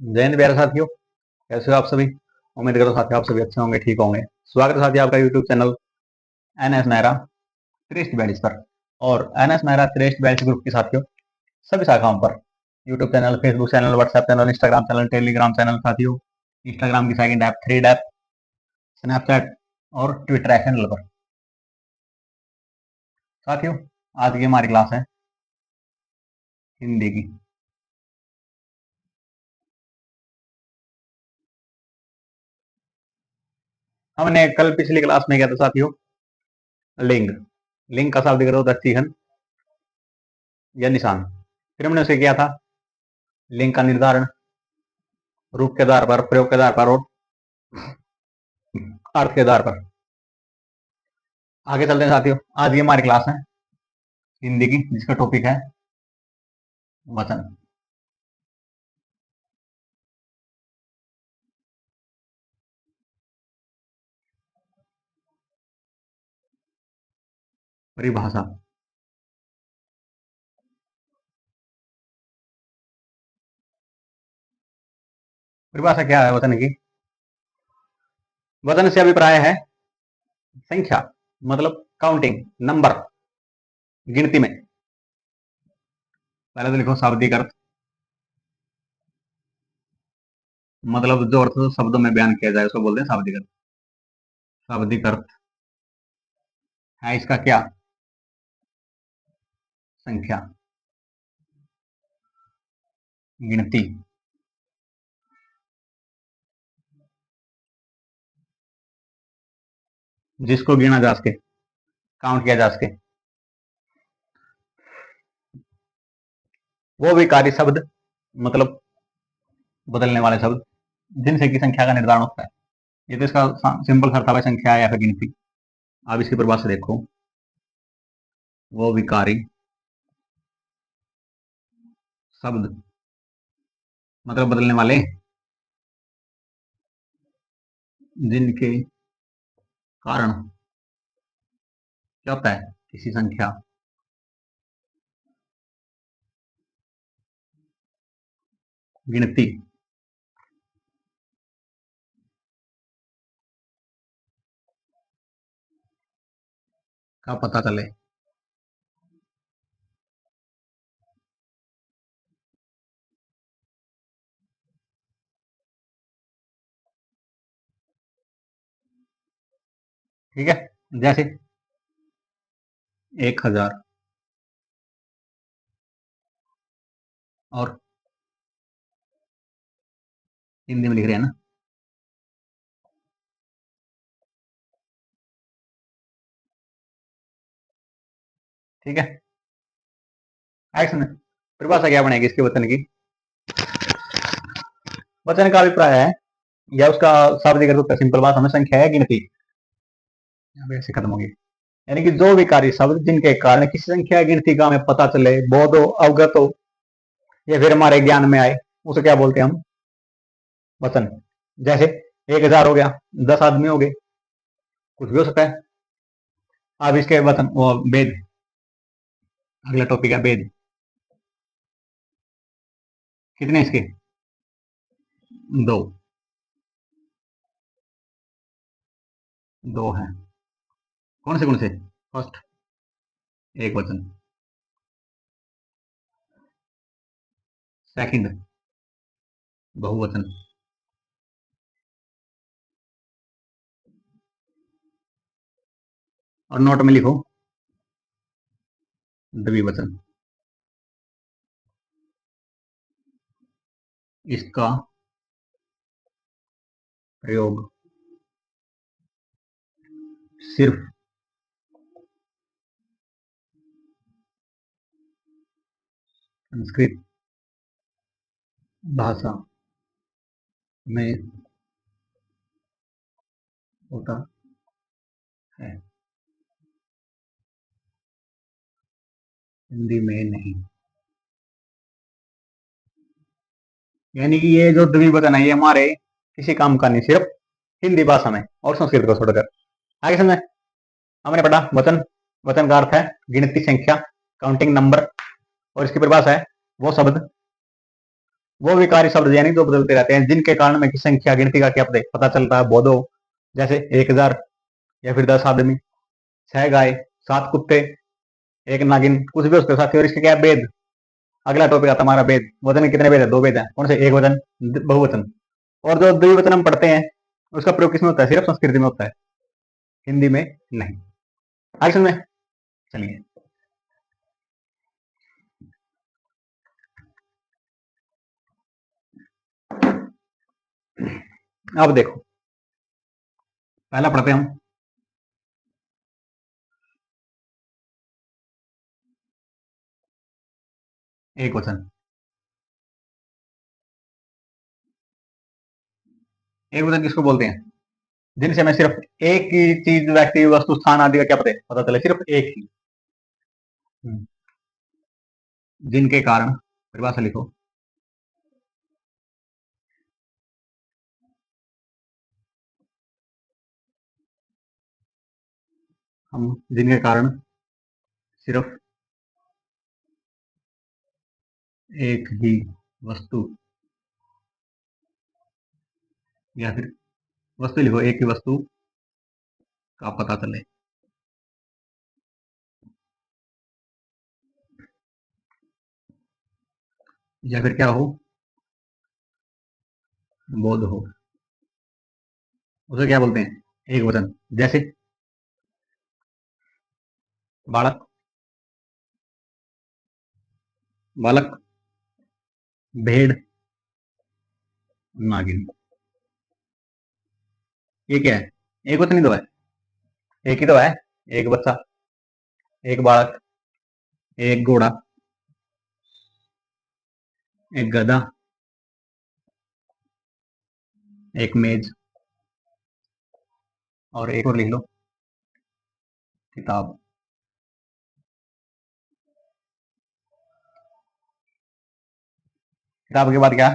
जय हिंद प्यारे साथियों, कैसे हो आप सभी। उम्मीद करो साथियों आप सभी अच्छे होंगे, ठीक होंगे। स्वागत है साथियों आपका YouTube channel N S Naira Shreshtha batch पर और N S Naira Shreshtha batch group के साथियों सभी शाखाओं पर YouTube channel, Facebook channel, WhatsApp channel, Instagram channel, Telegram channel साथियों, इंस्टाग्राम की second app, thread app, Snapchat और ट्विटर चैनल पर साथियों आज की हमारी क्लास है हिंदी की। हमने कल पिछली क्लास में किया था साथियों लिंग। लिंग का शाब्दिक अर्थ चिन्ह या निशान। फिर हमने उसे किया था लिंग का निर्धारण रूप के आधार पर, प्रयोग के आधार पर और अर्थ के आधार पर। आगे चलते हैं साथियों, आज की हमारी क्लास है हिंदी की, जिसका टॉपिक है वचन। परिभाषा। परिभाषा क्या है वचन की। वचन से अभिप्राय है संख्या, मतलब काउंटिंग, नंबर, गिनती में। पहले तो लिखो शाब्दिक अर्थ, मतलब जो अर्थ शब्दों में बयान किया जाए उसको बोलते हैं शाब्दिक अर्थ। शाब्दिक अर्थ है इसका क्या, संख्या, गिनती। जिसको गिना जा सके, काउंट किया जा सके। वो भी कार्य शब्द, मतलब बदलने वाले शब्द जिनसे की संख्या का निर्धारण होता है। ये तो इसका सिंपल सा था, संख्या या फिर गिनती। अब इसकी परिभाषा देखो, वो विकारी शब्द, मतलब बदलने वाले, जिनके कारण क्या होता है, किसी संख्या, गिनती का पता चले। ठीक है, जैसे 1000 और हिंदी में लिख रहे हैं ना। ठीक है, एक्शन। परिभाषा क्या बनेगी इसके वचन की। वचन का अभिप्राय है या उसका शाब्दिक अर्थ, सिंपल बात हमें संख्या है, गिनती। ऐसे खत्म होगी। यानी कि जो भी कार्य शब्द जिनके कारण किसी संख्या गिनती का हमें पता चले, बोध हो, अवगत हो, या फिर हमारे ज्ञान में आए, उसे क्या बोलते हैं हम, वचन। जैसे 1000 हो गया, 10 आदमी हो गए, कुछ भी हो सकता है। अब इसके वचन वो वेद, अगला टॉपिक है वेद। कितने इसके, दो। दो हैं, कौन से फर्स्ट एक वचन, सेकंड बहुवचन, और नोट में लिखो द्विवचन। इसका प्रयोग सिर्फ संस्कृत भाषा में होता है, हिंदी में नहीं। यानी कि ये जो द्विवचन है ये हमारे किसी काम का नहीं, सिर्फ हिंदी भाषा में और संस्कृत को छोड़कर। आगे समझे। हमने पढ़ा वचन, वचन का अर्थ है गिनती, संख्या, काउंटिंग, नंबर। और इसकी परिभाषा है वो शब्द वो विकारी शब्द यानी जो बदलते रहते हैं, जिनके कारण में की संख्या गिनती का क्या पता चलता है, बोधो। जैसे 1000, या फिर 10 आदमी, 6 गाय, 7 कुत्ते, एक नागिन, कुछ भी उसके साथ। और इसके क्या वेद, अगला टॉपिक आता हमारा वेद। वचन कितने वेद है? 2 वेद है। कौन से? एक वचन, बहुवचन। और जो द्विवचन हम पढ़ते हैं उसका प्रयोग किसमें होता है? सिर्फ संस्कृत में होता है, हिंदी में नहीं। आगे समझ में? चलिए, अब देखो, पहला पढ़ते हैं हम। एक वचन। एक वचन किसको बोलते हैं? जिनसे हमें सिर्फ एक ही चीज, व्यक्ति, वस्तु, स्थान आदि का क्या पता चले, सिर्फ एक ही। जिनके कारण, परिभाषा लिखो। हम जिनके कारण सिर्फ एक ही वस्तु, या फिर वस्तु लिखो, एक ही वस्तु का पता चले, या फिर क्या हो, बोध हो, उसे क्या बोलते हैं? एक वचन। जैसे बालक, बालक, भेड़, नागिन। ये क्या है? एक वचन ही तो है, एक ही तो है। एक बच्चा, एक बालक, एक घोड़ा, एक गधा, एक मेज, और एक और लिख लो, किताब। किताब के बाद क्या?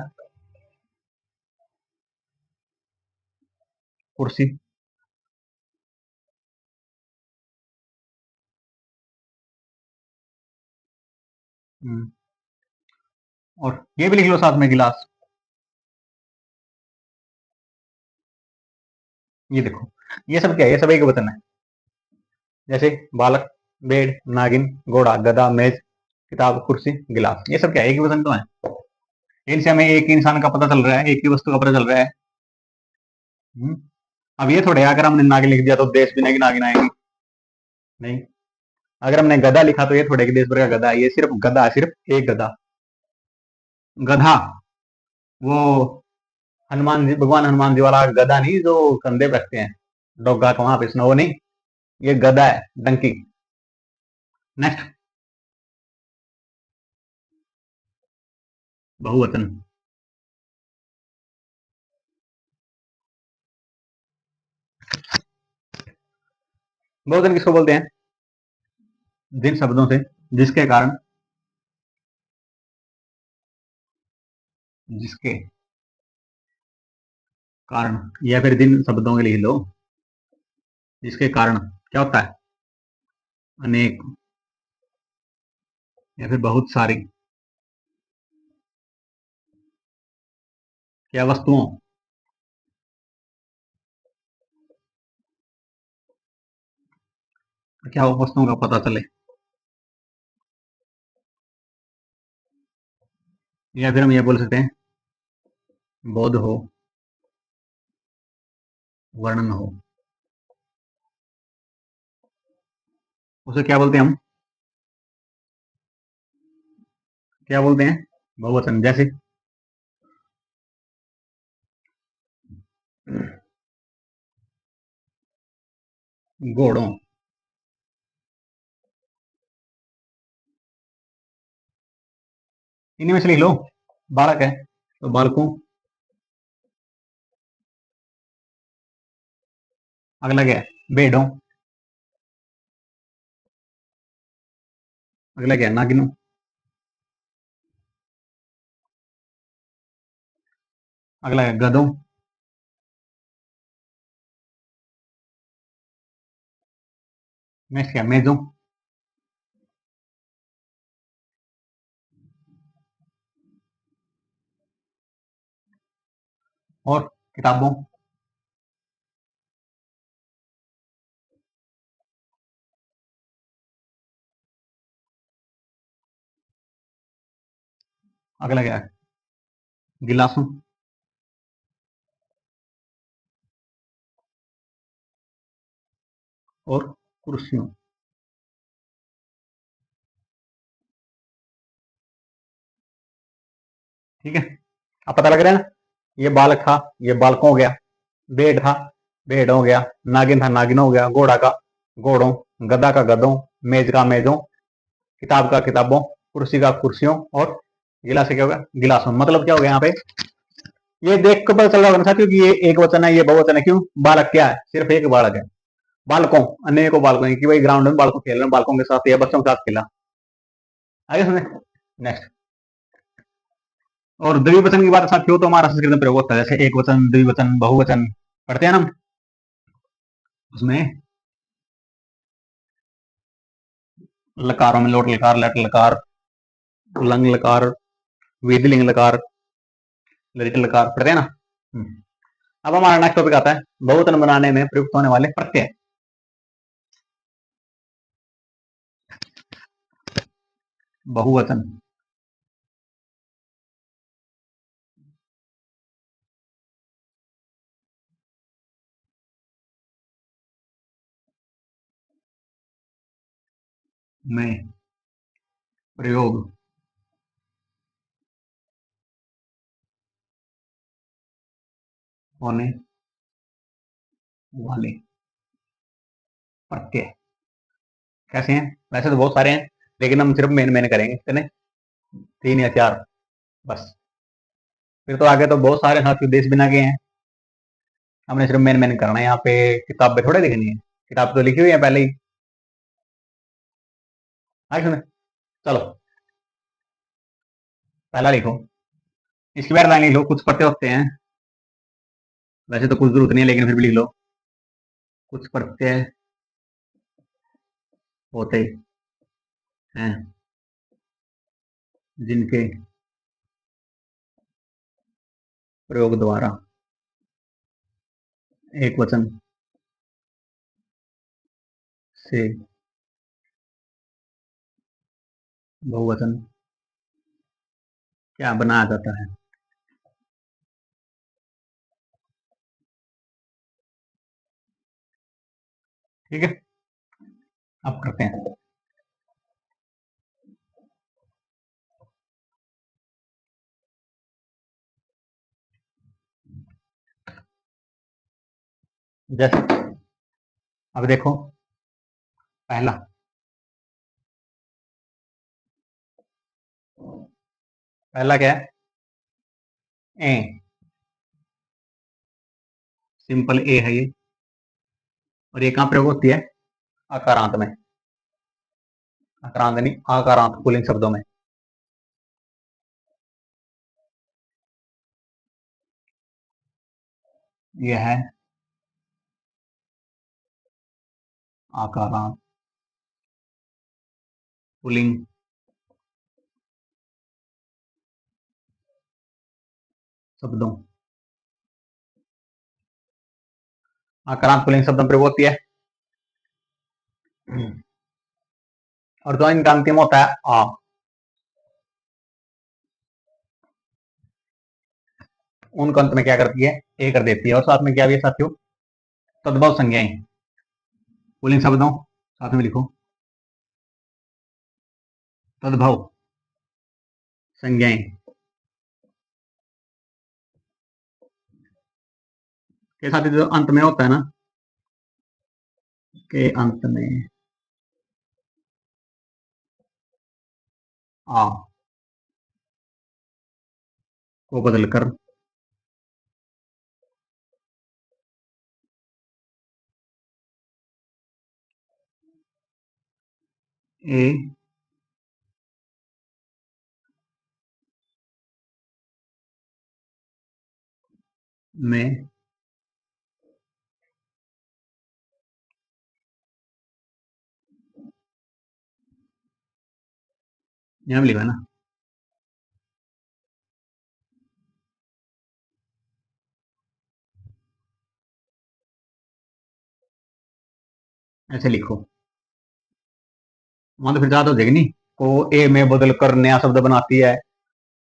कुर्सी। और ये भी लिख लो साथ में, गिलास। ये देखो, ये सब क्या है? ये सब एक वचन है। जैसे बालक, भेड़, नागिन, घोड़ा, गधा, मेज, किताब, कुर्सी, गिलास। ये सब क्या है? एक ही वचन तो है। इनसे हमें एक ही इंसान का पता चल रहा है, एक ही वस्तु का पता चल रहा है। हम्म। अब ये थोड़े अगर हमने नागिन लिख दिया तो देश बिना की नागिन आएगी, नहीं। अगर हमने गधा लिखा तो ये थोड़े कि देश भर का गधा है। ये सिर्फ गधा है, सिर्फ एक गधा। गधा, वो हनुमान जी, भगवान हनुमान जी वाला गधा नहीं जो कंधे पे रखते हैं, डोगा का वहां पे स्नो, वो नहीं। ये गधा है, डंकी। नेक्स्ट, बहुवचन। बहुवचन किसको बोलते हैं? जिन शब्दों से, जिसके कारण, जिसके कारण, या फिर जिन शब्दों के लिख लो जिसके कारण क्या होता है? अनेक, या फिर बहुत सारी, क्या वस्तुओं, क्या वस्तुओं का पता चले, या फिर हम ये बोल सकते हैं बोध हो, वर्णन हो। उसे क्या बोलते हैं हम? क्या बोलते हैं? बहुवचन। जैसे घोड़ों, इन्हीं में से लिख लो। बालक है तो बालकों, अगला क्या है? भेड़ों, अगला क्या है? नागिनों, अगला है गधों, नेक्स्ट क्या? मेजों, और किताबों, अगला क्या है? गिलासों और कुर्सियों। ठीक है, अब पता लग रहा है ना, ये बालक था, ये बालकों हो गया, बेड था, बेड हो गया, नागिन था, नागिन हो गया, घोड़ा का घोड़ों, गधा का गधों, मेज का मेजों, किताब का किताबों, कुर्सी का कुर्सियों और गिलास क्या होगा? गिलासों। मतलब क्या हो गया यहाँ पे? ये देख कर पता चल रहा होगा ना साथियों कि ये एक वचन है, ये बहुवचन है। क्यों? बालक क्या है? सिर्फ एक बालक है। बालकों, अनेकों बालकों की भाई ग्राउंड में बालकों खेल रहे हैं, बालकों के साथ या बच्चों के साथ खेला। आगे सुने, नेक्स्ट। और द्विवचन की बात साथियों तो हमारा संस्कृत में प्रयोग होता है, जैसे एक वचन, द्विवचन, बहुवचन पढ़ते हैं ना हम, उसमें लकारों में लोट लकार, लट लकार, लंग लकार, वेदिलिंग लकार, ललित लकार पढ़ते हैं ना। अब हमारा नेक्स्ट टॉपिक आता है बहुवचन बनाने में प्रयुक्त होने वाले प्रत्यय। बहुवचन में प्रयोग होने वाले प्रत्यय कैसे हैं? वैसे तो बहुत सारे हैं, लेकिन हम सिर्फ मेन मेन करेंगे, कितने? 3 या 4 बस। फिर तो आगे तो बहुत सारे साथियों देश बिना के हैं, हमने सिर्फ मेन मेन करना है। यहाँ पे किताब पे थोड़े लिखनी है, किताब तो लिखी हुई है पहले ही। आगे सुने, चलो पहला लिखो, इसके बाद लाइन लिख लो। कुछ प्रत्यय होते हैं, वैसे तो कुछ जरूरत नहीं है लेकिन फिर भी लिख लो। कुछ प्रत्यय होते हैं जिनके प्रयोग द्वारा एक वचन से बहुवचन क्या बनाया जाता है? ठीक है, अब करते हैं। जैसे अब देखो, पहला, पहला क्या है? ए, सिंपल ए है ये। और ये कहां प्रयोग होती है? आकारांत में। आकारांत नहीं, आकारांत पुल्लिंग शब्दों में। यह है आकारांत पुल्लिंग शब्दों। आकारांत पुल्लिंग शब्दों में प्रयोग होती है। और जो इनका अंतिम होता है आ, उनका अंत में क्या करती है? ए कर देती है। और साथ में क्या भी है साथियों? तद्भव संज्ञाएं, पुल्लिंग शब्दों, साथ में लिखो तद्भव संज्ञाएं के साथ जो अंत में होता है ना, के अंत में आ को बदलकर ए में यहां भी लिखा है ना, ऐसे लिखो, वहां तो फिर ज्यादा हो जाएगी नहीं, को ए में बदल कर नया शब्द बनाती है।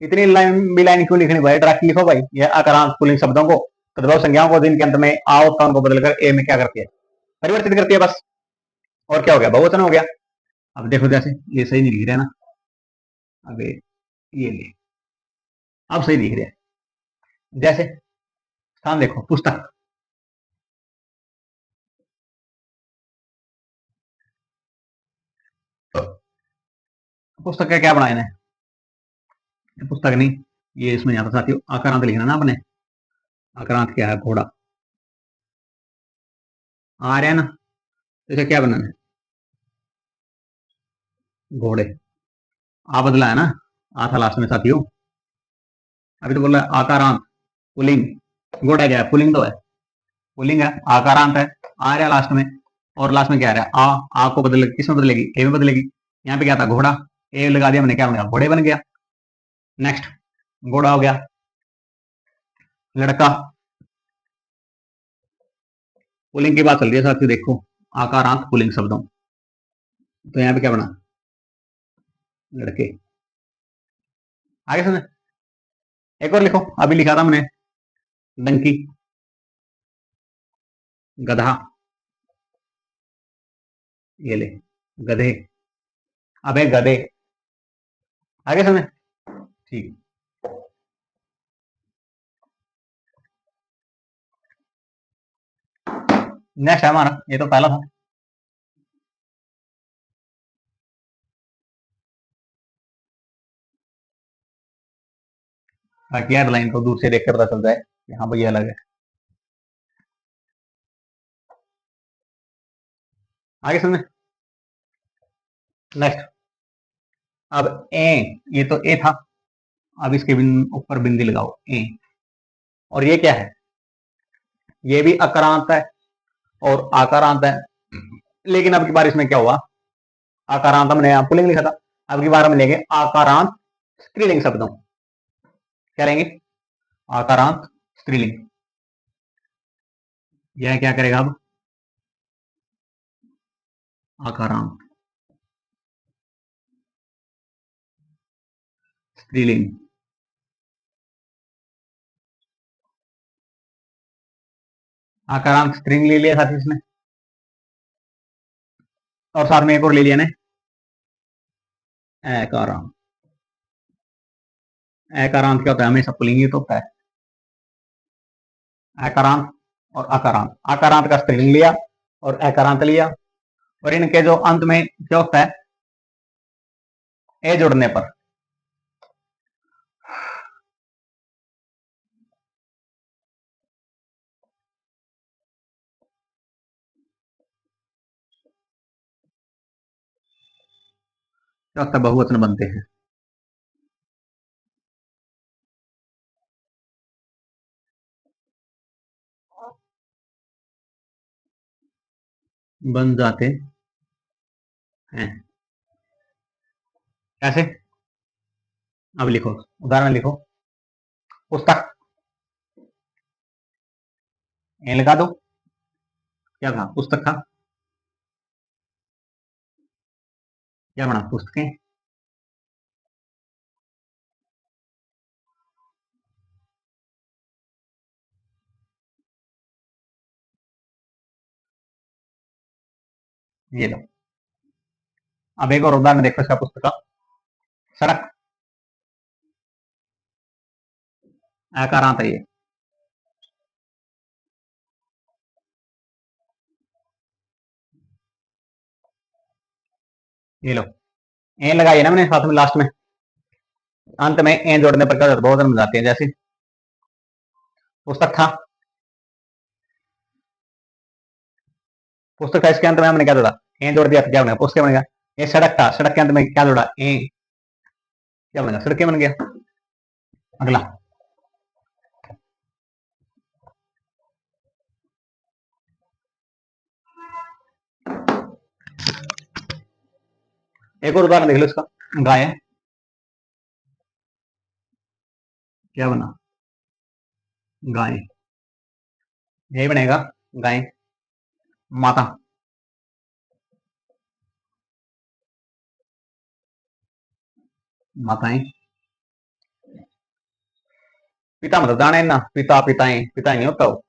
इतनी लाइन भी लाइन क्यों लिखनी भाई, डायरेक्ट लिखो भाई, ये आकारांत पुल्लिंग शब्दों को, तद्भव संज्ञाओं को जिनके अंत में आ होता है उनको बदलकर ए में क्या करती है, परिवर्तित करती है बस। और क्या हो गया, बहुवचन हो गया। अब देखो जैसे ये सही नहीं लिख रहे ना, अब ये ले, अब सही लिख रहे हैं। जैसे स्थान देखो, पुस्तक, पुस्तक का क्या बनाया है, पुस्तक नहीं, ये इसमें यहाँ पर साथियों आकारांत लिखना ना अपने, आक्रांत क्या है, घोड़ा, आ रहा है ना, तो इसे क्या बनाना है, घोड़े, आ बदला है ना, आ था लास्ट में साथियों। अभी तो बोल रहा है आकारांत पुलिंग, घोड़ा क्या है, पुलिंग तो है, पुलिंग है, आकारांत है, आ रहा है लास्ट में, और लास्ट में क्या आ रहा है, आ को बदल किस में बदलेगी, ए में बदलेगी। यहाँ पे क्या था, घोड़ा, ए लगा दिया मैंने, क्या बन गया, घोड़े बन गया। नेक्स्ट, घोड़ा हो गया, लड़का, पुलिंग की बात चल रही है साथियों, देखो आकारांत पुलिंग शब्दों, तो यहाँ पे क्या बना, लड़के। आगे सुने, एक और लिखो, अभी लिखा था मैंने, डंकी, गधा, ये ले, गधे, अबे गधे। आगे सुने, ठीक। नेक्स्ट है हमारा, ये तो पहला था, बाकी यार लाइन को दूर से देख कर पता चल जाए कि हाँ भाई अलग है। आगे सुने, नेक्स्ट, अब ए, ये तो ए था, अब इसके ऊपर बिंदी लगाओ, ए, और ये क्या है, ये भी अकारांत है और आकारांत है, लेकिन अब की बार इसमें क्या हुआ, आकारांत हमने यहाँ पुल्लिंग लिखा था, अब की बार हम लेंगे आकारांत स्त्रीलिंग शब्दों, क्या लेंगे, आकारांत स्त्रीलिंग। यह क्या करेगा अब, आकारांत स्त्रीलिंग, आकारांत स्त्रीलिंग ले लिया साथ ही इसने, और साथ में एक और ले लिया ने, एकारांत। एकारांत क्या होता है, हमेशा पुल्लिंग ही तो होता है, एकारांत और अकारांत, आकारांत का स्त्रीलिंग लिया और एकारांत लिया, और इनके जो अंत में क्या होता है, ए जुड़ने पर क्या होता है, बहुवचन बनते हैं। बन जाते हैं, कैसे, अब लिखो, उदाहरण लिखो, पुस्तक, ए लगा दो, क्या था, पुस्तक था, क्या बना, पुस्तकें, ये लो। अब एक और उदाहरण देखो इसका, पुस्तक का, सड़क, आकारांत है ये लो, ए लगाई ना मैंने साथ में लास्ट में, अंत में ए जोड़ने पर क्या बहुत बन जाते हैं, जैसे पुस्तक था, पुस्तक था, इसके अंत में हमने क्या जोड़ा, ए जोड़ दिया तो क्या बनेगा, पुस्तक बनेगा। ये सड़क था, सड़क के अंत में क्या जोड़ा, ए, क्या बनेगा, सड़क बन गया। अगला, एक और उदाहरण देख लो इसका, गाय, क्या बना, गाय, यही बनेगा, गाय, माता, माताएं। पिता मतलब जाने ना, पिता पिताएं, पिता नहीं होता वो।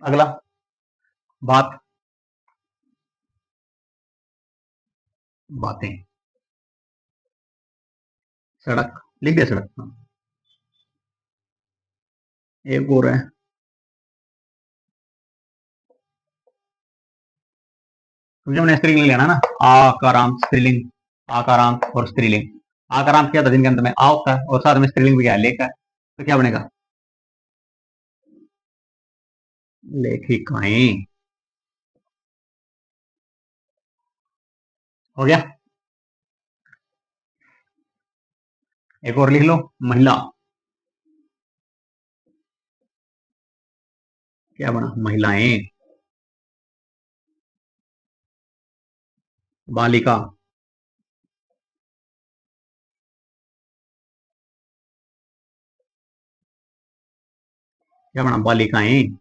अगला, बात, बातें। सड़क, लिख दिया सड़क। हाँ। एक और है, तुझे मैंने स्त्रीलिंग लेना ना, आकारांत स्त्रीलिंग, आकारांत और स्त्रीलिंग। आकारांत क्या था, जिनके अंत में आ होता है और साथ में स्त्रीलिंग भी क्या है, लेख है, तो क्या बनेगा, लेखिकाएं। हो गया। एक और लिख लो, महिला, क्या बना, महिलाएं। बालिका, क्या बना, बालिकाएं।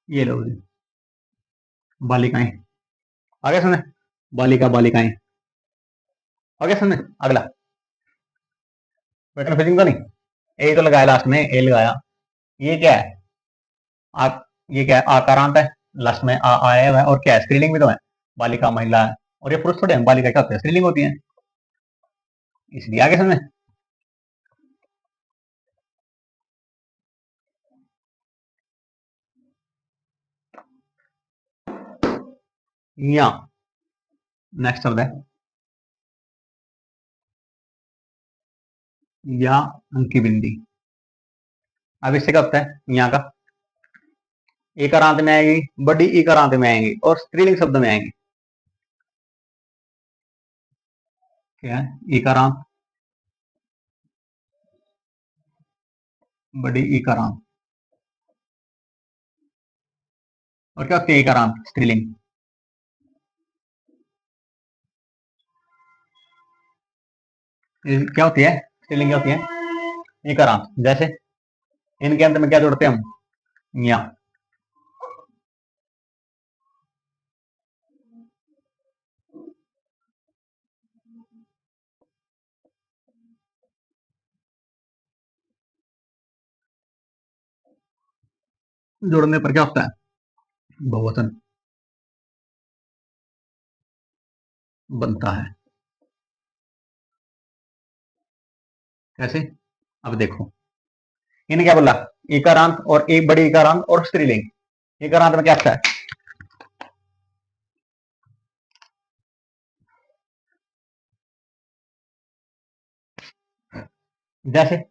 ये लो जी, बालिकाएं। आगे सुने, बालिका बालिकाएं। आगे सुने, अगला, पैटर्न फिटिंग तो नहीं, ए तो लगाया लास्ट में, ए लगाया। ये क्या है, आ, ये क्या है, आकारांत है, लास्ट में आ आया हुआ है, और क्या है, स्त्रीलिंग भी तो है, बालिका महिला है, और ये पुरुष थोड़े हैं, बालिका क्या होते हैं, स्त्रीलिंग होती है, इसलिए आगे समझ। या, नेक्स्ट शब्द है या, अंकी बिंदी। अब इससे क्या होता है, यहाँ का इकारांत में आएगी, बड़ी इकारांत में आएंगी, और स्त्रीलिंग शब्द में आएंगी। क्या है, इकारांत, बड़ी इकारांत, और क्या होती है इकारांत, स्त्रीलिंग। क्या होती है, स्त्रीलिंग क्या होती है, इकारांत। जैसे इनके अंत में क्या जोड़ते हैं हम, या। जोड़ने पर क्या होता है, बहुवचन बनता है। कैसे, अब देखो, इन्हें क्या बोला, इकारांत और एक बड़ी इकारांत और स्त्रीलिंग। इकारांत में क्या आता है, जैसे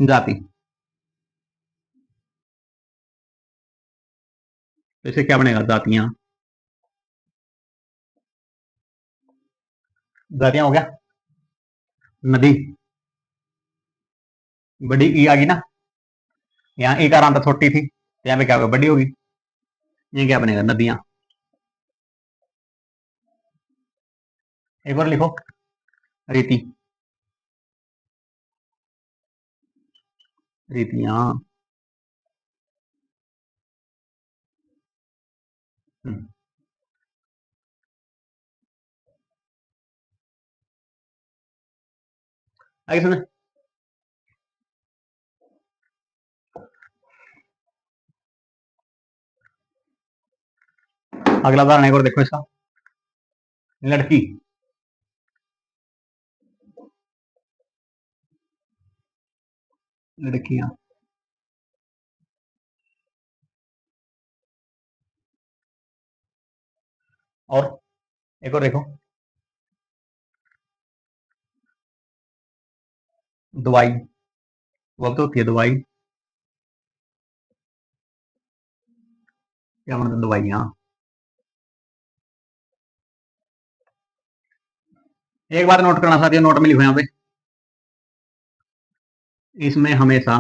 जाति, तो इसे क्या बनेगा, जातियां। जातियां हो गया। नदी, बड़ी ई आ गई ना, यहाँ इकारांत छोटी थी, तो यहाँ पे क्या होगा, बड़ी होगी, ये क्या बनेगा, नदियां। एक और लिखो, रीति, रीतियां। हम्म, आगे सुने, अगला उदाहरण एक और देखो इसका, लड़की, लड़कियां, और एक और देखो, दवाई, वो तो होती है दवाई, क्या मतलब दवाइयां। एक बात नोट करना साथियों, नोट में लिखो यहाँ पे, इसमें हमेशा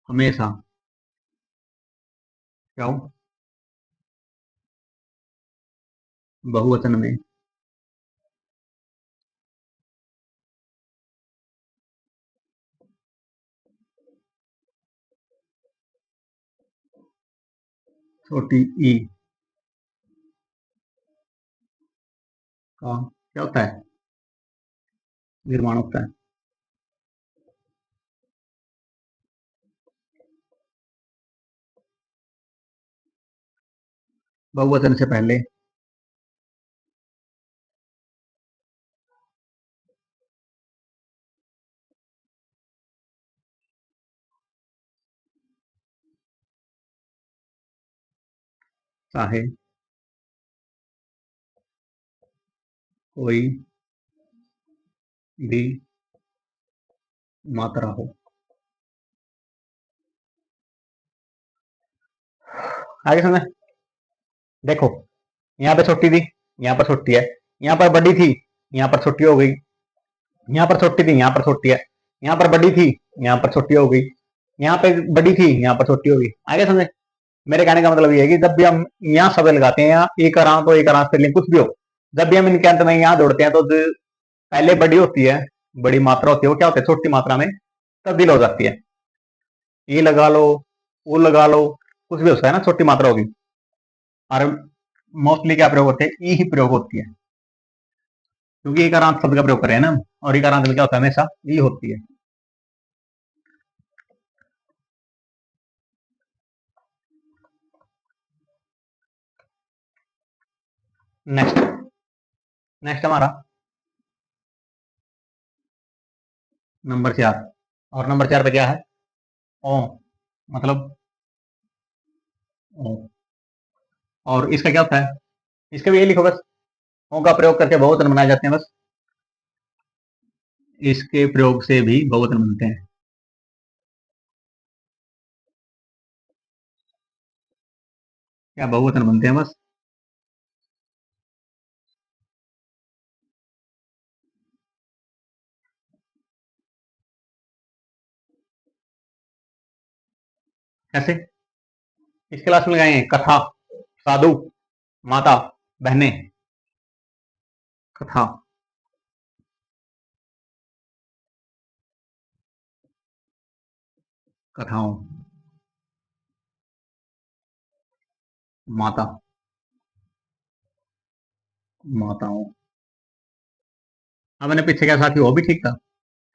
हमेशा क्या हो? बहुवचन में छोटी ई का क्या होता है? निर्माण होता है। बहुवचन से पहले चाहे कोई भी मात्रा हो। आगे समझ? देखो, यहाँ पे छोटी थी, यहाँ पर छोटी है, यहाँ पर बड़ी थी, यहाँ पर छोटी हो गई, यहाँ पर छोटी थी, यहाँ पर छोटी है, यहाँ पर बड़ी थी, यहाँ पर छोटी हो गई, यहाँ पे बड़ी थी, यहाँ पर छोटी हो गई। आगे समझे? मेरे कहने का मतलब ये है कि जब भी हम यहाँ शब्द लगाते हैं, यहाँ एक आराम तो एक आराम स्त्रीलिंग कुछ भी हो, जब भी हम इनके अंत में यहाँ जोड़ते हैं तो पहले बड़ी होती है, बड़ी मात्रा होती है, वो क्या होती है? छोटी मात्रा में तब्दील हो जाती है। ये लगा लो, वो लगा लो, कुछ भी होता है ना, छोटी मात्रा होगी। और मोस्टली क्या प्रयोग होते हैं? ई ही प्रयोग होती है, क्योंकि एक आराम शब्द का प्रयोग कर रहे हैं ना, और एक आराम क्या होता है? हमेशा ई होती है। नेक्स्ट, नेक्स्ट हमारा नंबर 4। और नंबर 4 पे क्या है? ओ, मतलब ओ। और इसका क्या होता है? इसका भी ये लिखो बस, ओ का प्रयोग करके बहुवचन बनाए जाते हैं बस। इसके प्रयोग से भी बहुवचन बनते हैं। क्या बहुवचन बनते हैं बस? कैसे? इस क्लास में लगाए हैं कथा, साधु, माता, बहनें। कथा, कथाओं, माता, माताओं। अब मैंने पीछे क्या साथी, वो भी ठीक था।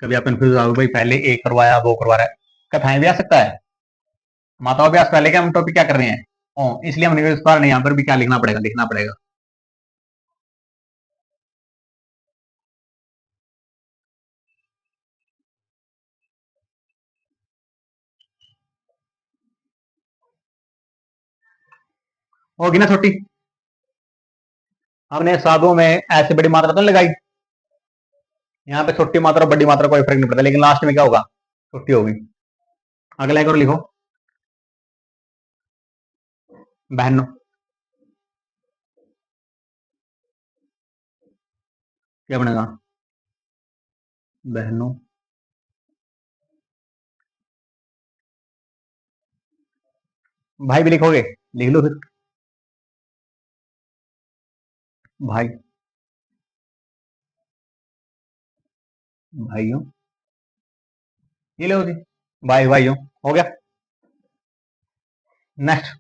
कभी आप कंफ्यूज आओ भाई, पहले ए करवाया वो करवा रहा है। कथाएं भी आ सकता है, माताओं भी आ सकता है, लेकिन हम टॉपिक क्या कर रहे हैं? ओ, इसलिए हमने इस बार यहाँ पर भी क्या लिखना पड़ेगा? लिखना पड़ेगा। होगी ना छोटी? हमने साधुओं में ऐसे बड़ी मात्रा तो नहीं लगाई, यहाँ पे छोटी मात्रा और बड़ी मात्रा कोई फर्क नहीं पड़ता, लेकिन लास्ट में क्या होगा? छोटी होगी। अगला एक और लिखो, बहनों। क्या बनेगा? बहनों। भाई भी लिखोगे? लिख लो फिर, भाई, भाइयों। ये लो जी, भाई भाइयों। हो गया। नेक्स्ट,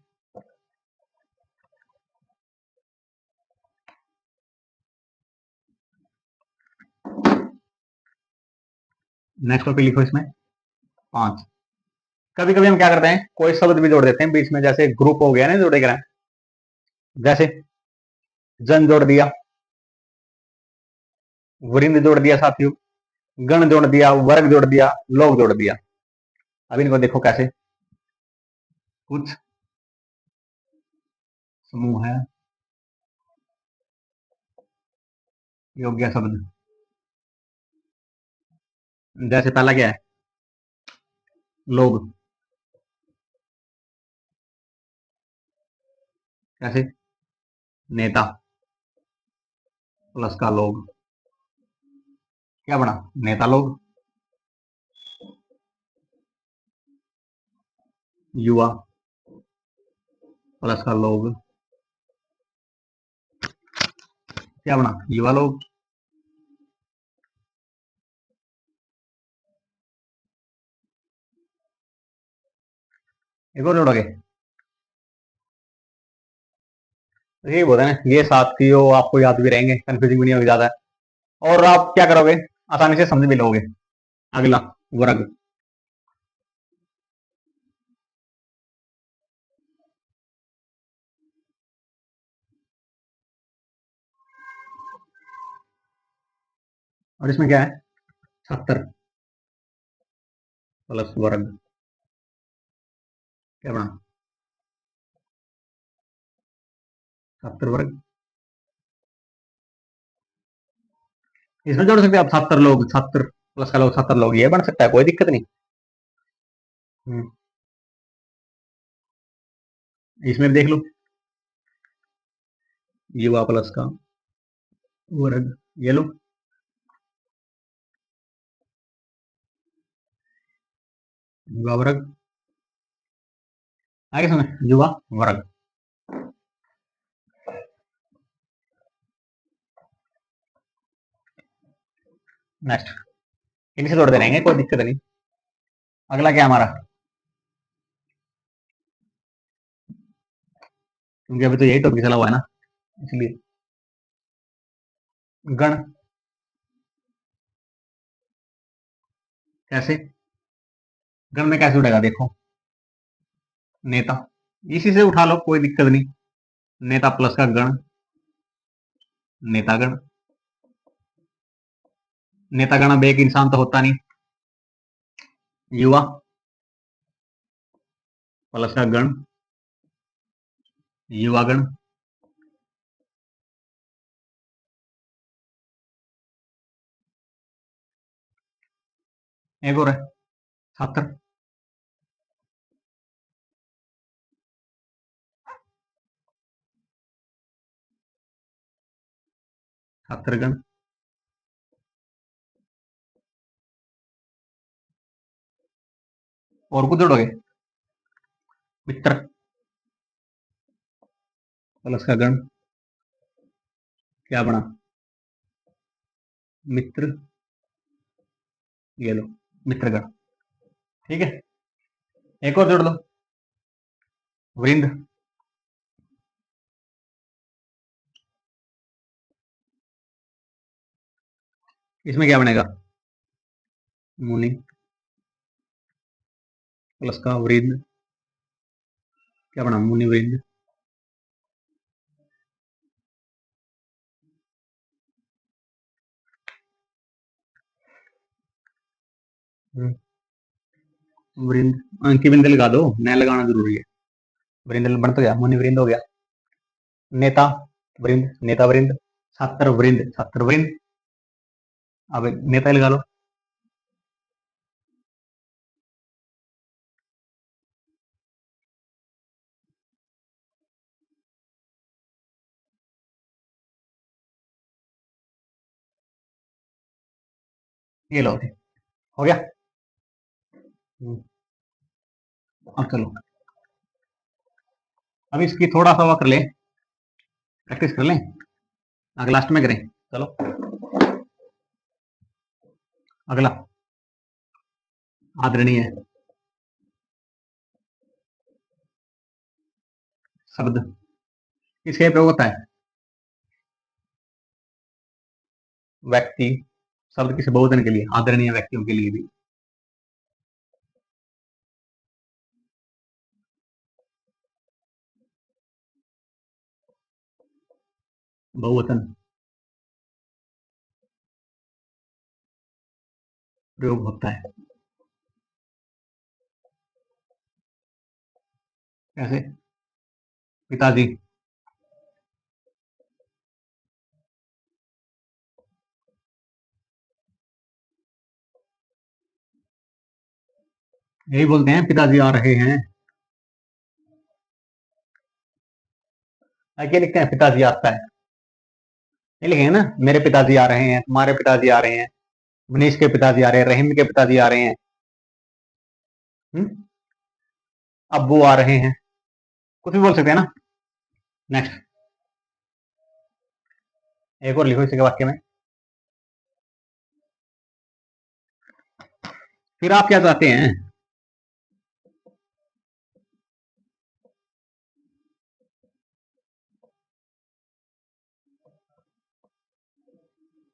नेक्स्ट टॉपिक लिखो इसमें 5। कभी कभी हम क्या करते हैं, कोई शब्द भी जोड़ देते हैं बीच में, जैसे ग्रुप हो गया ना जोड़े गए, जैसे जन जोड़ दिया, वृंद जोड़ दिया साथियों, गण जोड़ दिया, वर्ग जोड़ दिया, लोग जोड़ दिया। अब इनको देखो कैसे। कुछ समूह है योग्य शब्द, जैसे पहला क्या है? लोग। कैसे? नेता प्लस का लोग, क्या बना? नेता लोग। युवा प्लस का लोग, क्या बना, युवा लोग। एक और जोड़ोगे, तो यही बोलते हैं ये साथियों आपको याद भी रहेंगे, कंफ्यूजिंग भी नहीं होगी ज्यादा, और आप क्या करोगे, आसानी से समझ भी लोगे। अगला वर्ग, और इसमें क्या है, 76 प्लस वर्ग, क्या बना, 76 वर्ग। इसमें जोड़ सकते हैं आप 76 लोग, 76 प्लस का लोग 76 लोग, ये बन सकता है, कोई दिक्कत नहीं। इसमें भी देख लो, युवा प्लस का वर्ग, ये लो, युवा वर्ग, आगे सुने, युवा वर्ग। नेक्स्ट, इनसे जोड़ दे रहेंगे, कोई दिक्कत नहीं। अगला क्या हमारा, क्योंकि अभी तो यही टॉपिक चला हुआ है ना, इसलिए गण, कैसे, गण में कैसे उठेगा, देखो, नेता, इसी से उठा लो, कोई दिक्कत नहीं। नेता प्लस का गण, नेतागण, नेतागण अब एक इंसान तो होता नहीं, युवा प्लस का गण, युवागण, एक और है, छात्र, छात्रगण, और कुछ जोड़ोगे, मित्र प्लस का गण, क्या बना, मित्र, ये लो, मित्रगण, ठीक है। एक और जोड़ लो, वृंद, इसमें क्या बनेगा, मुनि प्लस का वृंद, क्या बना, मुनि वृंद, वृंद, अंकी बिंद लगा दो, न लगाना जरूरी है, वृंद बन तो गया, मुनि वृंद हो गया, नेता वृंद, नेता वृंद, छात्र वृंद, छात्र वृंद, अब नेता लगा लो, ये लो, हो गया। अब चलो, अब इसकी थोड़ा सा वो कर ले, प्रैक्टिस कर लें, अगला लास्ट में करें, चलो। अगला आदरणीय शब्द, किसके प्रयोग होता है, व्यक्ति, शब्द किसी बहुवचन के लिए, आदरणीय व्यक्तियों के लिए भी, बहुवचन प्रयोग होता है, कैसे, पिताजी, यही बोलते हैं पिताजी आ रहे हैं, क्या लिखते हैं, पिताजी आता है, ये लिखेंगे ना, मेरे पिताजी आ रहे हैं, तुम्हारे पिताजी आ रहे हैं, मनीष के पिताजी आ रहे हैं, रहीम के पिताजी आ रहे हैं, अब्बू आ रहे हैं, कुछ भी बोल सकते हैं ना। नेक्स्ट, एक और लिखो इसी के वाक्य में। फिर आप क्या चाहते हैं?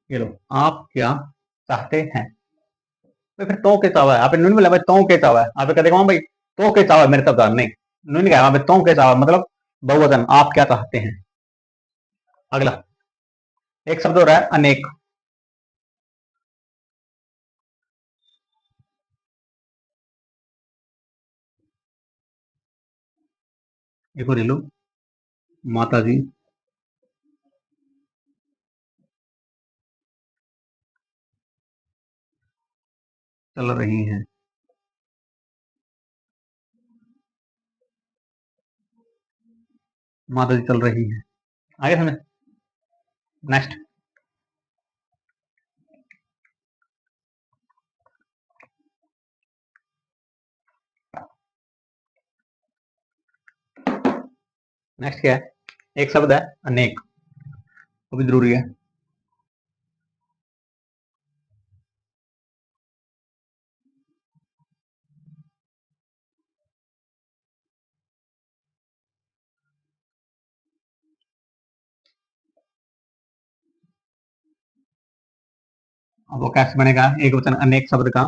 ये लो, आप क्या चाहते हैं। तो फिर तो के चावा है, आप इन्होंने बोला भाई तो के चावा है, आप कहते भाई तो के चावा मेरे तब नहीं, उन्होंने कहा भाई तो के चावा मतलब बहुवचन, आप क्या चाहते हैं। अगला एक शब्द हो रहा है अनेक। एक और ले लो, माता जी चल रही हैं। माता जी चल रही हैं, आगे समझ। नेक्स्ट, नेक्स्ट क्या है? एक शब्द है अनेक, वो भी जरूरी है। अब वो कैसे बनेगा एक वचन अनेक शब्द का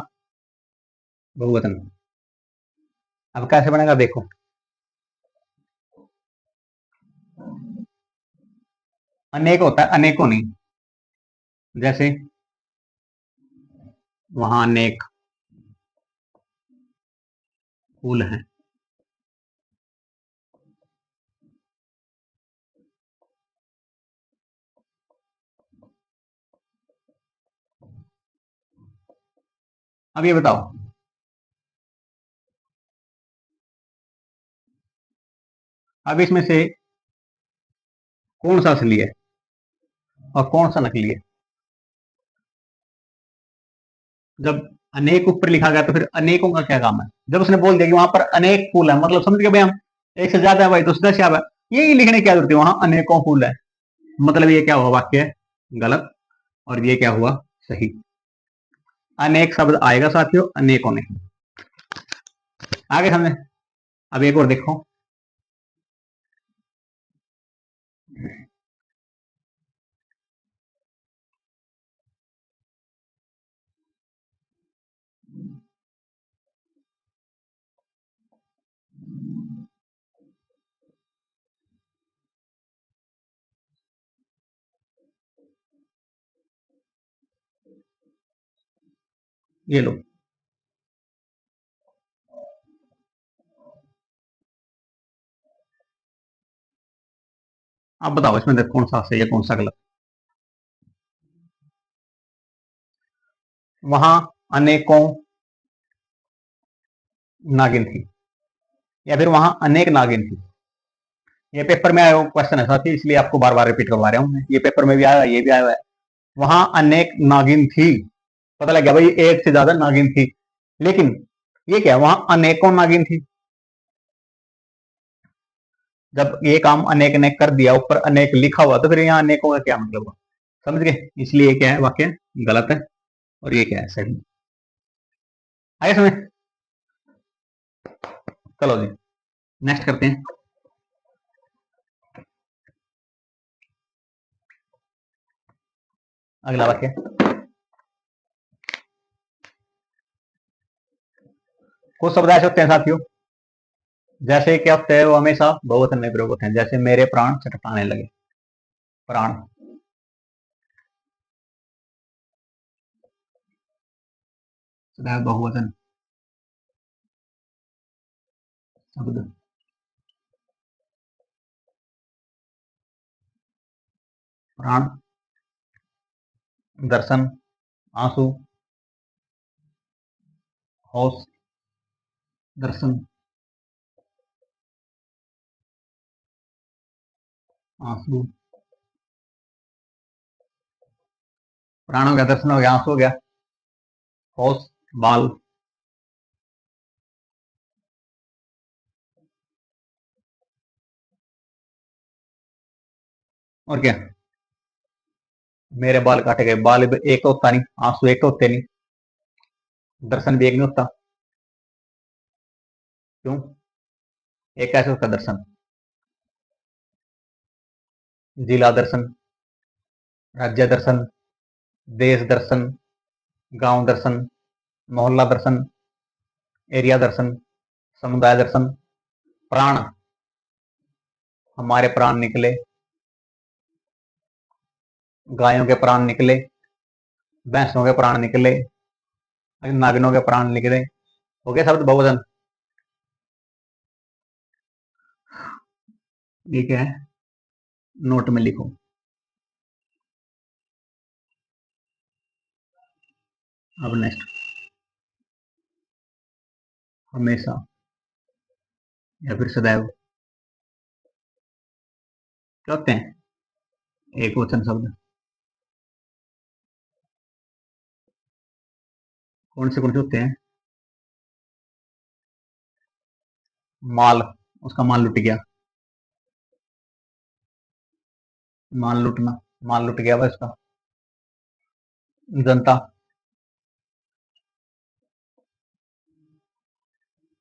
बहुवचन? अब कैसे बनेगा देखो, अनेक होता है अनेकों नहीं। जैसे वहां अनेक फूल हैं। अब ये बताओ, अब इसमें से कौन सा असली है और कौन सा नकली है? जब अनेक ऊपर लिखा गया तो फिर अनेकों का क्या काम है? जब उसने बोल दिया कि वहां पर अनेक फूल है, मतलब समझ गए भाई हम, एक से ज्यादा है भाई तो सीधा सा है, यही लिखने की क्या जरूरत है, वहां अनेकों फूल है, मतलब ये क्या हुआ वाक्य गलत, और ये क्या हुआ सही। अनेक शब्द आएगा साथियों, अनेकों नहीं। आगे समझे। अब एक और देखो, ये लो, अब बताओ इसमें देखो कौन सा सही है कौन सा गलत। वहां अनेकों नागिन थी, या फिर वहां अनेक नागिन थी। ये पेपर में आया क्वेश्चन है साथी, इसलिए आपको बार बार रिपीट करवा रहा हूं मैं, ये पेपर में भी आया है, ये भी आया है। वहां अनेक नागिन थी, पता लग गया भाई एक से ज्यादा नागिन थी, लेकिन ये क्या, वहां अनेकों नागिन थी। जब ये काम अनेक ने कर दिया, ऊपर अनेक लिखा हुआ, तो फिर यहाँ अनेकों का क्या मतलब हुआ? समझ गए, इसलिए क्या है वाक्य गलत है और ये क्या है सही। आगे समझ। चलो जी, नेक्स्ट करते हैं। अगला वाक्य, कुछ शब्द ऐसे होते हैं साथियों, जैसे क्या होते हैं वो हमेशा बहुवचन में प्रयोग होते हैं, जैसे मेरे प्राण छटपटाने लगे। प्राण सदैव बहुवचन शब्द। प्राण, दर्शन, आंसू, होश, दर्शन, आंसू, प्राण हो गया, दर्शन हो गया, आंसू हो गया, होश, बाल, और क्या, मेरे बाल काटे गए, बाल भी एक तो होता नहीं, आंसू एक तो होते नहीं, दर्शन भी एक नहीं होता। क्यों, एक कैसे उसका दर्शन? जिला दर्शन, राज्य दर्शन, देश दर्शन, गांव दर्शन, मोहल्ला दर्शन, एरिया दर्शन, समुदाय दर्शन, प्राण, हमारे प्राण निकले, गायों के प्राण निकले, भैंसों के प्राण निकले, नागिनों के प्राण निकले, हो गया शब्द बहुवचन। ये क्या है, नोट में लिखो। अब नेक्स्ट, हमेशा या फिर सदैव क्या होते हैं, एक वचन शब्द। कौन से होते हैं? माल, उसका माल लुट गया, माल लुटना, माल लुट गया वह इसका। जनता,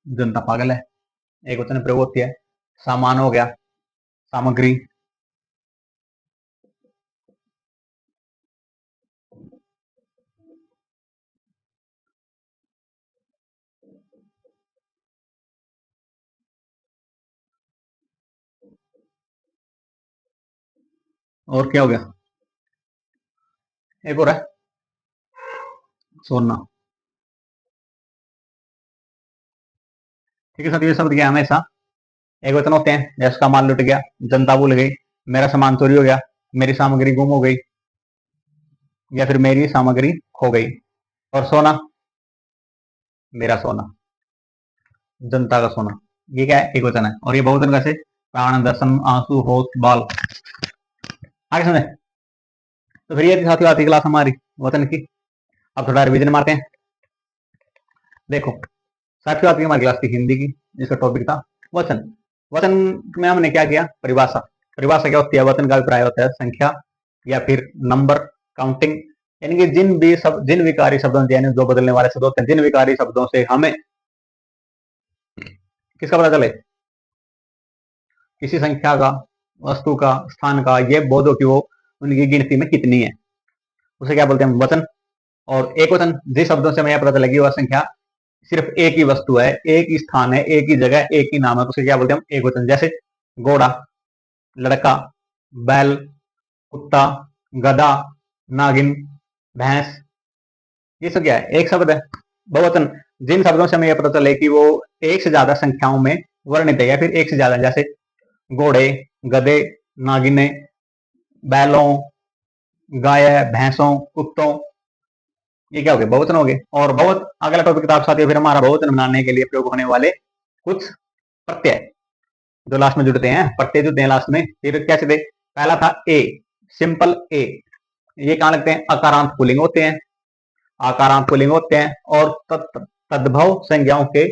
जनता पागल है, एक वचन प्रयोग होती है। सामान हो गया, सामग्री, और क्या हो गया, एक और है, सोना। ठीक है साथियों, ये शब्द क्या है, हमेशा एक वचन होते हैं। जैसे उसका माल लुट गया, जनता भूल गई, मेरा सामान चोरी हो गया, मेरी सामग्री गुम हो गई, या फिर मेरी सामग्री खो गई। और सोना, मेरा सोना, जनता का सोना, ये क्या है, एक वचन है। और ये बहुवचन कैसे, प्राण, दर्शन, आंसू, होश, बाल। आगे समझे? तो फिर ये थी साथियों आती क्लास हमारी वचन की। अब थोड़ा रिविजन मारते हैं। देखो साथियों, आती हमारी क्लास थी हिंदी की, जिसका टॉपिक था वचन। वचन में हमने क्या किया, परिभाषा। परिभाषा क्या होती है, वचन का अभिप्राय होता है संख्या या फिर नंबर, काउंटिंग, यानी कि जिन विकारी शब्दों, यानी जो बदलने वाले शब्द होते हैं, जिन विकारी शब्दों से हमें किसका पता चले, किसी संख्या का, वस्तु का, स्थान का, ये बोधो की वो उनकी गिनती में कितनी है, उसे क्या बोलते हैं, वचन। और एक वचन, जिस शब्दों से हमें यह पता चलेगी वह संख्या सिर्फ एक ही वस्तु है, एक ही स्थान है, एक ही जगह, एक ही नाम है, तो उसे क्या बोलते हैं हम, एक वचन। जैसे घोड़ा, लड़का, बैल, कुत्ता, गधा, नागिन, भैंस, ये सब क्या है, एक शब्द है, बहुवचन। जिन शब्दों से हमें यह पता चले कि वो एक से ज्यादा संख्याओं में वर्णित है, या फिर एक से ज्यादा, जैसे घोड़े, गधे, नागिने, बैलों, गाय, भैंसों, कुत्तों, ये क्या हो गए, बहुवचन हो गए। और बहुत अगला टॉपिक किताब साथियों, फिर हमारा बहुवचन बनाने के लिए प्रयोग होने वाले कुछ प्रत्यय जो लास्ट में जुड़ते हैं, प्रत्यय जुड़ते हैं लास्ट में। फिर कैसे थे, पहला था ए, सिंपल ए, ये कहां लगते हैं, अकारांत पुल्लिंग होते हैं, आकारांत पुल्लिंग होते हैं, और तद्भव संज्ञाओं के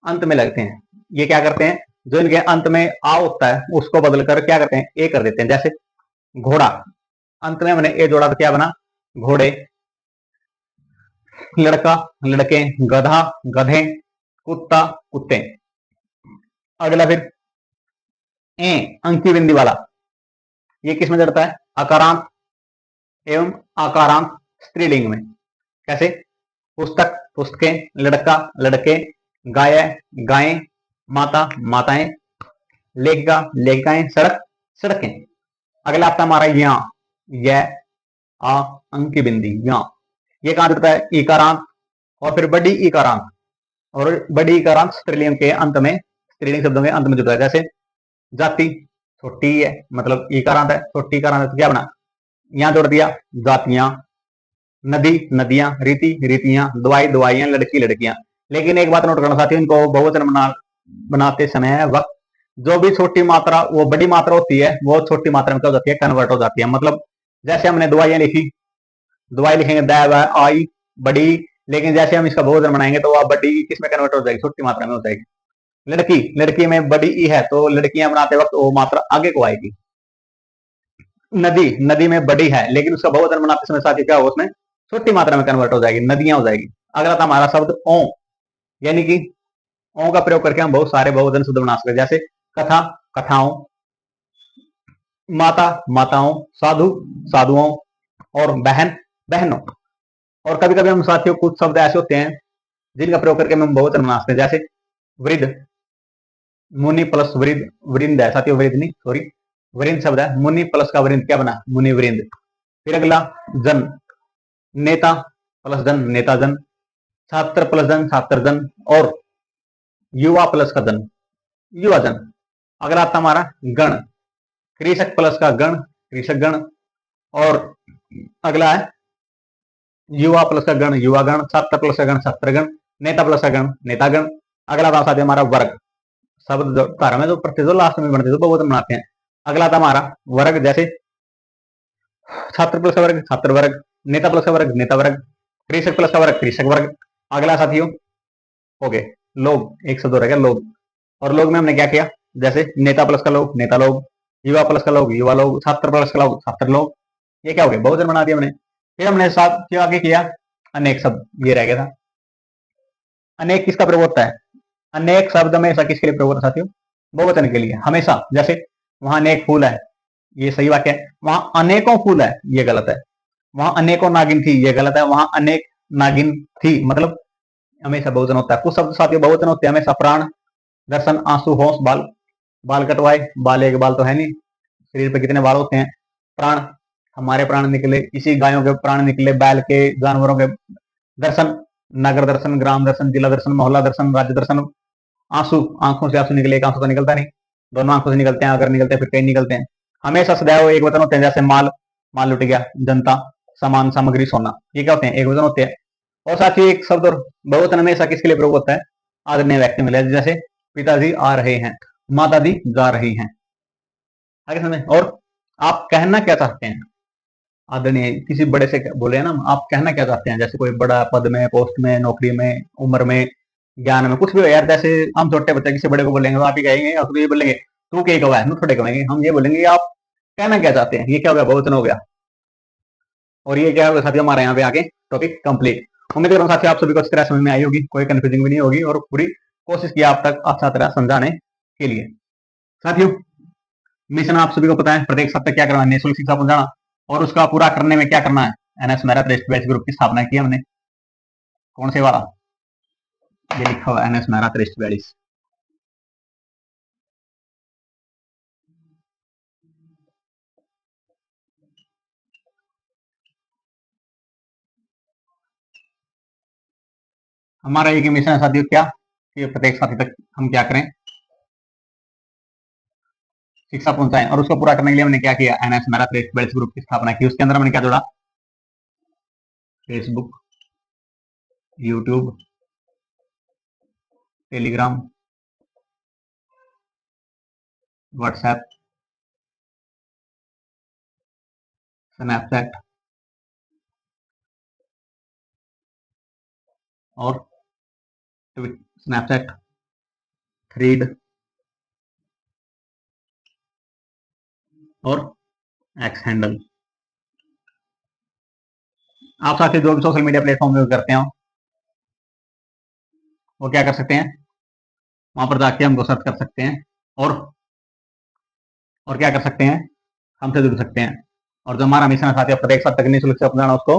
अंत में लगते हैं। ये क्या करते हैं, जो इनके अंत में आ होता है उसको बदलकर क्या करते हैं, ए कर देते हैं। जैसे घोड़ा, अंत में हमने ए जोड़ा तो क्या बना, घोड़े। लड़का, लड़के, गधा, गधे, कुत्ता, कुत्ते। अगला फिर ए, अंकी बिंदी वाला, ये किस में जड़ता है, अकारांत एवं आकारांत स्त्रीलिंग में। कैसे, पुस्तक, पुस्तकें, लड़का, लड़के, गाय, गायें, माता, माताएं, लेखिका, लेखिकाएं, सड़क, सड़कें। अगला आता हमारा या, यह, आ, अंकी बिंदी, या, ये कहां जुड़ता है, इकारांत, और फिर बड़ी इकारांत, और बड़ी इकारांत स्त्रीलिंग के अंत में, स्त्रीलिंग शब्दों के अंत में जुड़ता है। जैसे जाति, छोटी है मतलब इकारांत है, छोटी इकारांत है तो क्या बना, यहां जोड़ दिया जातियां, नदी, नदियां, रीति, रीतियां, दवाई, दवाइयां, लड़की, लड़कियां। लेकिन एक बात नोट करना साथियों, इनको बहुवचन बनाते समय वक्त जो भी छोटी मात्रा, वो बड़ी मात्रा होती है, वो छोटी मात्रा में क्या हो जाती है, कन्वर्ट हो जाती है। मतलब जैसे हमने दवाइयां लिखी, दवाई लिखेंगे द, आई, बड़ी, लेकिन जैसे हम इसका बहुवचन बनाएंगे तो वह बड़ी किस में कन्वर्ट हो जाएगी, छोटी मात्रा में हो जाएगी। लड़की, लड़की में बड़ी ई है तो लड़कियां बनाते वक्त वो मात्रा आगे को आएगी। नदी, नदी में बड़ी है, लेकिन उसका बहुवचन बनाते समय साथी क्या होगा, उसमें छोटी मात्रा में कन्वर्ट हो जाएगी, नदियां हो जाएगी। अगला था हमारा शब्द ओ, यानी कि ओ का प्रयोग करके हम बहुत सारे बहुवचन शब्द बना सकते हैं, जैसे कथा, कथाओं, माता, माताओं, साधु, साधुओं, और बहन, बहनों। और कभी कभी हम साथियों कुछ शब्द ऐसे होते हैं जिनका प्रयोग करके हम बहुवचन बना सकते हैं, जैसे वृद्ध, मुनि प्लस वृद्ध, वृंद है साथियों, वृद्ध नहीं, सॉरी, वृंद शब्द है, मुनि प्लस का वृंद क्या बना, मुनि वृंद। फिर अगला जन, नेता प्लस जन, नेता जन, छात्र प्लस जन, छात्र जन, और युवा प्लस का जन, युवा जन। अगला आता हमारा गण, कृषक प्लस का गण, कृषक गण, और अगला है युवा प्लस का गण, युवा गण, छात्र प्लस का गण, छात्र गण, नेता प्लस का गण, नेता गण। अगला था साथियों हमारा वर्ग, शब्द धारा में जो प्रत्यय जो लास्ट में बनते हैं तो बहुवचन बनाते हैं। अगला था हमारा वर्ग, जैसे छात्र प्लस का वर्ग, छात्र वर्ग, नेता प्लस का वर्ग, नेता वर्ग, कृषक प्लस का वर्ग, कृषक वर्ग। अगला साथियों हो गए लोग, एक शब्द हो रहा है लोग, और लोग में हमने क्या किया, जैसे नेता प्लस का लोग, नेता लोग, युवा प्लस का लोग, युवा लोग, छात्र प्लस का लोग, छात्र लोग। ये क्या हो गया, बहुवचन बना दिया हमने। फिर हमने साथ क्या आगे किया, अनेक शब्द, ये रह गया था। अनेक किसका प्रयोग होता है, अनेक शब्द हमेशा किसके लिए प्रयोग होता है साथियों, बहुवचन के लिए हमेशा। जैसे वहां अनेक फूल है, ये सही वाक्य है। वहां अनेकों फूल है, ये गलत है। वहां अनेकों नागिन थी, ये गलत है। वहां अनेक नागिन थी, मतलब हमेशा बहुवचन होता है। कुछ शब्द साथियों बहुवचन होते हैं हमेशा, प्राण, दर्शन, आंसू, होश, बाल, बाल कटवाए, बाल एक बाल तो है नहीं, शरीर पे कितने बाल होते हैं, प्राण, हमारे प्राण निकले, इसी गायों के प्राण निकले, बैल के, जानवरों के। दर्शन, नगर दर्शन, ग्राम दर्शन, जिला दर्शन, मोहल्ला दर्शन, राज्य दर्शन। आंसू, आंखों से आंसू निकले, एक आंसू तो निकलता नहीं, दोनों आंखों से निकलते हैं, अगर निकलते हैं फिर कहीं निकलते हैं। हमेशा सदैव एक वचन होते हैं, जैसे माल, माल लुट गया, जनता, सामान, सामग्री, सोना, ये क्या होते हैं, एक वचन होते हैं। और साथ ही एक शब्द और बहुवचन हमेशा किसके लिए प्रयोग होता है, आदरणीय व्यक्ति मिले, जैसे पिताजी आ रहे हैं, माता जी जा रही हैं। आगे समझे। और आप कहना क्या चाहते हैं, आदरणीय किसी बड़े से बोले हैं ना, आप कहना क्या चाहते हैं, जैसे कोई बड़ा पद में, पोस्ट में, नौकरी में, उम्र में, ज्ञान में, कुछ भी हो यार। जैसे हम छोटे बच्चे किसी बड़े को बोलेंगे तो आप ही कहेंगे, आप ये बोलेंगे तू क्या कहा है, हम थोड़े कहेंगे, हम ये बोलेंगे आप कहना क्या चाहते हैं। ये क्या हो गया, बहुवचन हो गया। और ये क्या होगा साथियों, हमारे यहाँ पे आगे टॉपिक कंप्लीट। उम्मीद कर रहा हूँ साथियों आप सभी को अच्छी तरह समझ में आई होगी, कोई कंफ्यूजिंग भी नहीं होगी, और पूरी कोशिश किया आप तक अच्छा तरह समझाने के लिए। साथियों मिशन आप सभी को पता है, प्रत्येक सप्ताह क्या करना है, निःशुल्क शिक्षा पहुंचाना, और उसका पूरा करने में क्या करना है, एनएस मेरा ट्रस्ट बैच ग्रुप की स्थापना की हमने। कौन से वाला, ये लिखा हुआ एनएस मेरा ट्रस्ट बैच। हमारा एक मिशन है साथियों, क्या कि प्रत्येक साथी तक हम क्या करें, शिक्षा पहुंचाएं, और उसको पूरा करने के लिए हमने क्या किया, एनएस मेरा ट्रस्ट बैच ग्रुप की स्थापना की। उसके अंदर हमने क्या जोड़ा, Facebook, YouTube, Telegram, WhatsApp, Snapchat, और स्नैपचैट, थ्रीड, और एक्स हैंडल। आप साथ ही जो भी सोशल मीडिया प्लेटफॉर्म यूज करते हो वो क्या कर सकते हैं, वहां पर जाके हमको सर्च कर सकते हैं, और क्या कर सकते हैं, हमसे जुड़ सकते हैं। और जो हमारा मिशन है साथी, प्रत्येक साथ तक निःशुल्क शिक्षा पहुंचाना, उसको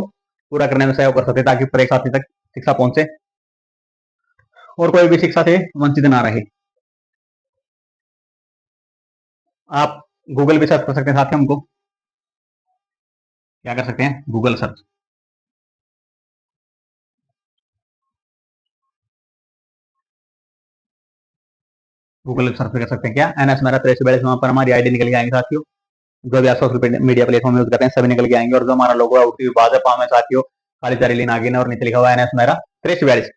पूरा करने में सहयोग कर सकते हैं, ताकि प्रत्येक साथी तक शिक्षा पहुंचे और कोई भी शिक्षा से वंचित ना रहे। आप गूगल भी सर्च कर सकते हैं साथी, हमको क्या कर सकते हैं, गूगल सर्च, गूगल सर्च कर सकते हैं क्या, एनएस मेरा 4342, वहां पर हमारी आईडी निकल के आएंगे साथियों। जो भी आप सोशल मीडिया प्लेटफॉर्म यूज करते हैं सभी निकल के आएंगे, और जो हमारा लोगो है उसकी भाजपा में साथियों काली चारी लीन आगे और नीचे लिखा हुआ है एनएस मेरा 4342।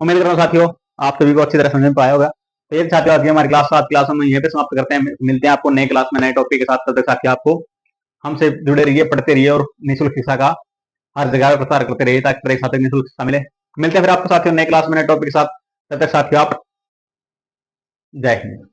उम्मीद कर रहा हूँ साथियों आप सभी को अच्छी तरह समझ में पाया होगा। तो ये साथियों आज की हमारी क्लास 7 क्लास हम यहीं पे समाप्त करते हैं, मिलते हैं आपको नए क्लास में नए टॉपिक के साथ। तब तक साथियों आपको हमसे जुड़े रहिए, पढ़ते रहिए, और निःशुल्क शिक्षा का हर जगह प्रसार करते रहिए, ताकि प्रत्येक साथी निःशुल्क शिक्षा मिले। मिलते हैं फिर आपको साथियों नए क्लास में नए टॉपिक के साथ। तब तक साथियों आप जय हिंद।